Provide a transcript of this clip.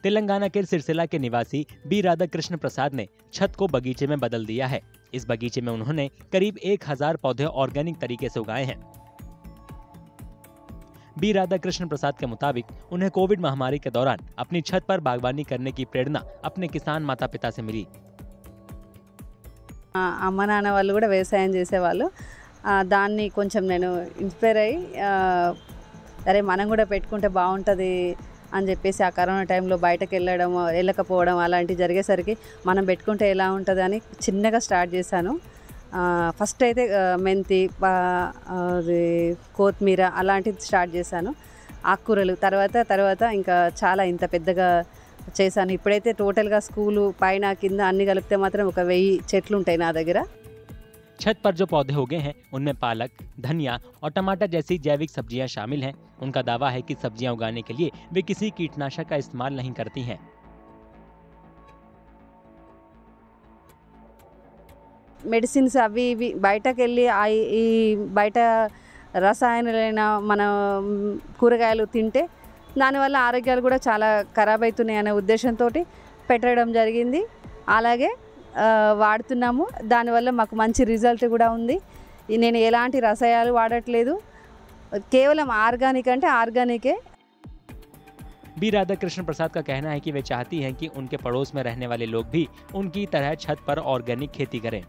तेलंगाना के सिरसिला के निवासी बी राधा कृष्ण प्रसाद ने छत को बगीचे में बदल दिया है। इस बगीचे में उन्होंने करीब 1000 पौधे ऑर्गेनिक तरीके से उगाए हैं। बी राधा कृष्ण प्रसाद के मुताबिक उन्हें कोविड महामारी के दौरान अपनी छत पर बागवानी करने की प्रेरणा अपने किसान माता पिता से मिली। అమ్మ నాన్న వాళ్ళు కూడా వ్యవసాయం చేసేవాళ్ళు. దాన్ని కొంచెం నేను ఇన్స్పైర్ అయ్యి అరే మనం కూడా పెట్టుకుంటే బాగుంటుంది అని చెప్పేసి ఆ కరోనా టైంలో బయటకు వెళ్ళకపోవడం అలాంటివి జరిగేసరికి మనం పెట్టుకుంటే ఎలా ఉంటుంది అని చిన్నగా స్టార్ట్ చేశాను. ఫస్ట్ అయితే మెంతి, కొత్తిమీర అలాంటిది స్టార్ట్ చేశాను. ఆకుకూరలు తర్వాత ఇంకా చాలా ఇంత పెద్దగా చేశాను. ఇప్పుడైతే టోటల్గా స్కూలు పైన కింద అన్ని కలిపితే మాత్రం ఒక 1000 చెట్లు ఉంటాయి నా దగ్గర. छत पर जो पौधे उगे हैं उनमें पालक, धनिया और टमाटर जैसी जैविक सब्जियां शामिल हैं। उनका दावा है कि सब्जियां उगाने के लिए वे किसी कीटनाशक का इस्तेमाल नहीं करती हैं। మెడిసిన్స్ అవి ఇవి బయటకు వెళ్ళి ఈ బయట రసాయనాలైన మన కూరగాయలు తింటే దానివల్ల ఆరోగ్యాలు కూడా చాలా ఖరాబ్ అవుతున్నాయి అనే ఉద్దేశంతో పెట్టడం జరిగింది. అలాగే వాడుతున్నాము. దానివల్ల మాకు మంచి రిజల్ట్ కూడా ఉంది. నేను ఎలాంటి రసాయనాలు వాడట్లేదు. కేవలం ఆర్గానిక్ అంటే ఆర్గానికే. बी राधा कृष्ण प्रसाद का कहना है कि वे चाहती हैं कि उनके पड़ोस में रहने वाले लोग भी उनकी तरह छत पर ऑर्गेनिक खेती करें।